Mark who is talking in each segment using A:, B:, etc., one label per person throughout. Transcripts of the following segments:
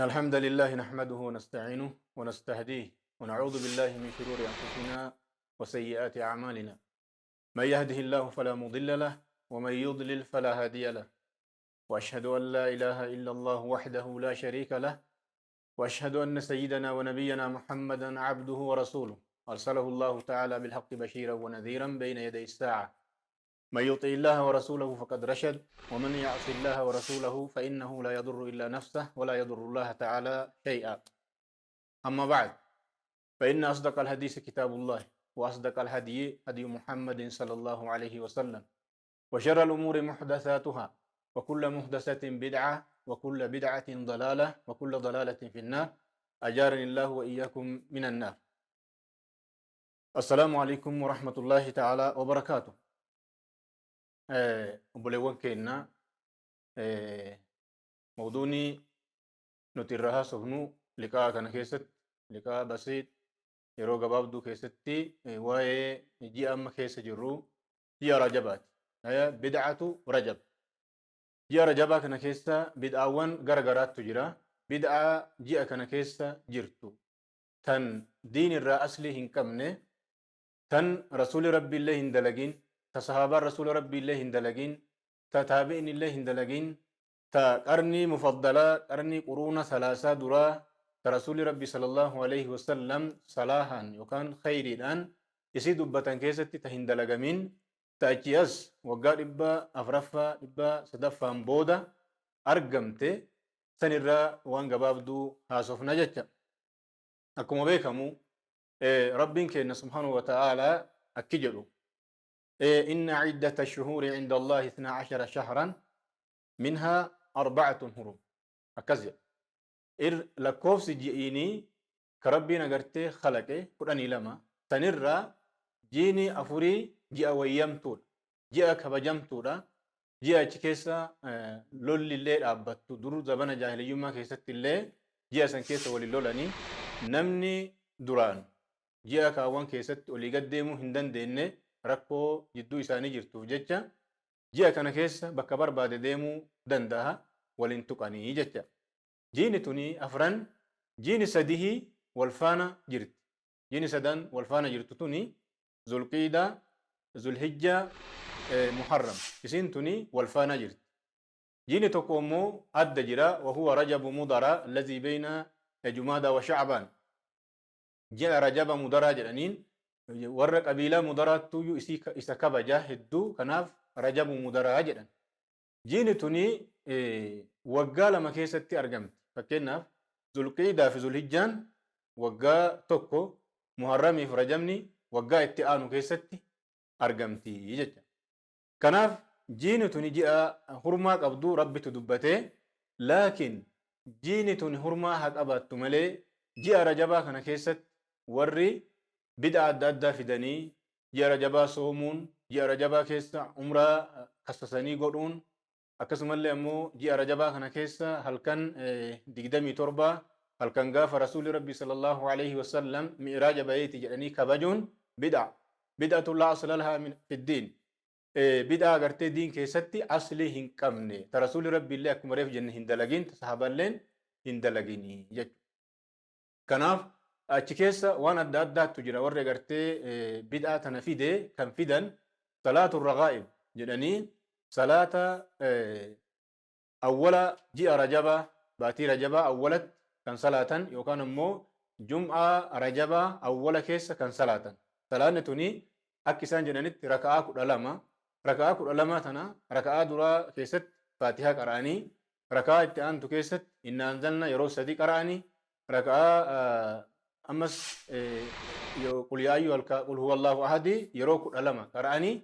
A: إن الحمد لله نحمده ونستعينه ونستهديه ونعوذ بالله من شرور أنفسنا وسيئات أعمالنا. من يهده الله فلا مضل له ومن يضلل فلا هادي له. وأشهد أن لا إله إلا الله وحده لا شريك له. وأشهد أن سيدنا ونبينا محمدا عبده ورسوله أرسله الله تعالى بالحق بشيرا ونذيرا بين يدي الساعة. من يطع الله ورسوله فقد رشد ومن يعص الله ورسوله فإنه لا يضر إلا نفسه ولا يضر الله تعالى شيئا. أما بعد فإن أصدق الحديث كتاب الله وأصدق الهدي هدي محمد صلى الله عليه وسلم وشر الأمور محدثاتها وكل محدثة بدعة وكل بدعة ضلالة وكل ضلالة في النار. أجارني الله وإياكم من النار. السلام عليكم ورحمة الله تعالى وبركاته. obboleewwan keenya mawduunii nuti irra haasofnu liqaa kana keessatti liqaa basiit yeroo gabaabduu keessatti waa'ee ji'a amma keessa jirru ji'a rajabaati. Bid'atu rajab. Ji'a rajabaa kana keessa bid'aawwan garagaraattu jira. Bid'aa ji'a kana keessa jirtu tan diin irraa aslii hin qabne, tan rasuuli rabbiillee hin dalagin, ta sahaabaan rasuula rabbiillee hin dalagin, ta taabi'inillee hin dalagin, ta qarnii mufaddalaa qarnii quruuna salaasaa duraa ta rasuuli rabbi sallallahu alaihi wasallam salaahan yookaan khayriidhaan isii dubbatan keessatti ta hin dalagamin, ta achi as waggaa 400 booda argamte sanirraa waan gabaabduu haasofna jecha. Akkuma beekamu rabbiin keenya subhaanahu wa ta'aalaa akki jedhu إن عدة الشهور عند الله 12 شهرا منها 4 حرم. أكذب لكوفس جيني كربي نغرتي خلقه قراني لما تنرى جيني أفوري جاء ويمتول جاء كبجمتول جاء كيسا لول الليل أبتو درو زبان جاهلي يوم كيسة الليل جاء سنكيسا وللولاني نمني دران جاء كاوان كيسة ولي قدمو هندن ديني rakkoo jidduu isaanii jirtuuf jecha ji'a kana keessa bakka barbaade deemuu danda'a waliin tuqanii jecha. Jiini tuni afran jiini sadihii walfaana jirti. Jiini sadan walfaana jirtu tuni zulqiidaa, zulhijjaa, muharram. Isiin tuni walfaana jirti. Jiini tokko immoo adda jira wahuwa rajabu mudara allazii bayna jumaada wa shacbaan. Ji'a rajaba mudaraa jedhaniin warra qabiilaa mudaraattuyyuu isa kabaja hedduu kanaaf rajabu mudaraa jedhan. Jiini tuni waggaa lama keessatti argamti. Fakkeenyaaf zulqiidaa fi zulhijjaan waggaa tokko, muharramiif rajabni waggaa itti aanu keessatti argamti jecha. Kanaaf jiini tuni ji'a hurmaa qabdu rabbitu dubbatee, laakiin jiini tuni hurmaa haa qabaattu malee ji'a rajabaa kana keessatti warri bid'a adda addaa fidanii ji'a rajabaa soomuun, ji'a rajabaa keessa umraa kassasanii godhuun, akkasumallee ammoo ji'a rajabaa kana keessa halkan 27 halkan gaafa rasuuli rabbi sallallahu alaihi wasallam mi'raaja bayeeti jedhanii kabajuun bid'atu laa asla lahaa fiddiin. Bid'a agartee diin keessatti aslii hin qabne ta rasuuli rabbi illee akkuma reef jenne hin dalagin, ta sahaballeen hin dalagini jechuudha. Kanaaf achi keessa waan adda addaatu jira. Warri agartee bid'aa tana fide kan fidan salaatu ragaa'ib jedhanii salaata awwala ji'a rajabaa baatii rajabaa awwalatti kan salaatan yookaan immoo jum'aa rajabaa awwala keessa kan salaatan. Salaanni tuni akka isaan jedhanitti raka'aa 12. Raka'aa 12 tana raka'aa duraa keessatti faatihaa qara'anii, raka'aa itti aantu keessatti inna anzalna yeroo 3 qara'anii, raka'aa ammas qul yaa ayyuhal qul huwallahu ahadi yeroo 12 qara'anii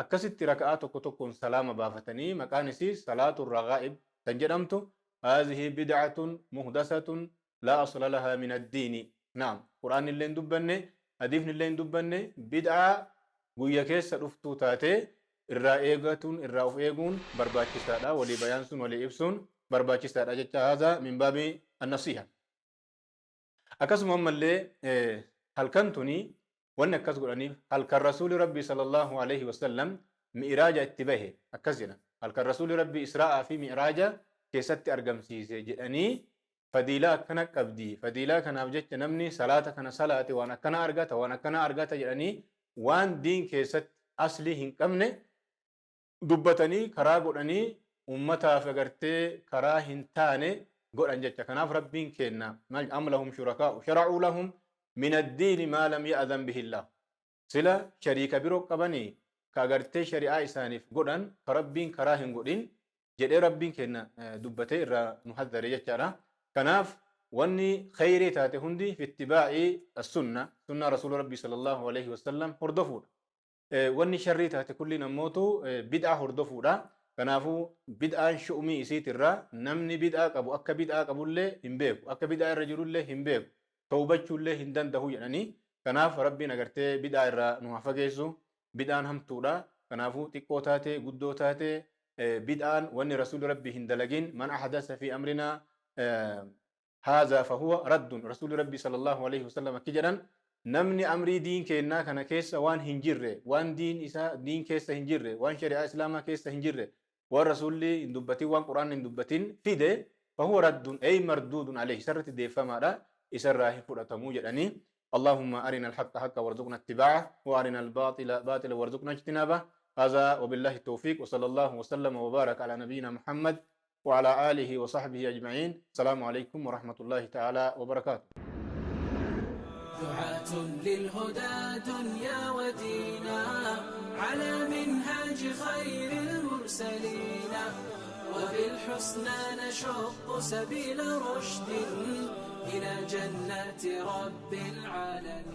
A: akkasitti raka'aa tokko tokkoon salaama baafatanii maqaan isii salaatu ragaa'ib kan jedhamtu. Haadhihi bid'atun muhdasatun laa asla lahaa min addiini. Naam, qur'aanni illee hin dubbanne, hadiisni illee hin dubbanne, bid'aa guyya keessa dhuftuu taatee irraa eegatuun irraa of eeguun barbaachisaadha. Walii bayaansuun walii ibsuun barbaachisaadha jecha haadha min baabii annasiha. Akkasuma ammallee halkan tuni wanni akkas godhaniif halkan rasuuli rabbi sallallahu alaihi wasallam mi'raaja itti bahe akkas jedhan. Halkan rasuuli rabbi israa'aa fi mi'raaja keessatti argamsiise jedhanii فديلا كنا قبدي فديلا كنا بجت نمني صلاة كنا صلاة وانا كنا أرجعت يعني وان دين كيست أصلي هنكمنه دبتني كرا قراني أمتا فقرتي كرا هنتاني قران جت كناف ربين كنا ما أم لهم شركاء شرعوا لهم من الدين ما لم يأذن به الله سلا شريك بيرو قبني كاغرتي شريعة إسانيف قران كربين كرا هنقرين جدي ربين كنا دبتي را محذر يجارا كناف واني خيري تاتي هندي في اتباع السنة سنة رسول ربي صلى الله عليه وسلم هردفور واني شري تاتي كل نموتو بدعة هردفورا كنافو بدعة شؤمي إسيت الرا نمني بدعة قبو أكا بدعة قبو اللي هنبيك أكا بدعة الرجل اللي هنبيك توبة اللي هندن دهو يعني كناف ربي نغرتي بدعة الرا نوافقيسو بدعة هم تورا كنافو تقو تاتي قدو تاتي بدعة واني رسول ربي هندلقين من أحدث في أمرنا هذا فهو رد رسول ربي صلى الله عليه وسلم كجرا نمني أمري دين كينا كان كيس وان هنجره وان دين إسا دين كيس هنجره وان شريعة إسلام كيس هنجره والرسول لي اندبتي وان قرآن اندبتين في ده فهو رد أي مردود عليه سرت دي فما را إسراه فرطمو جراني اللهم أرنا الحق حقا وارزقنا اتباعه وأرنا الباطل باطلا وارزقنا اجتنابه هذا وبالله التوفيق وصلى الله وسلم وبارك على نبينا محمد وعلى آله وصحبه أجمعين السلام عليكم ورحمة الله تعالى وبركاته
B: دعاة للهدى دنيا ودينا على منهاج خير المرسلين وبالحسنى نشق سبيل رشد إلى جنات رب العالمين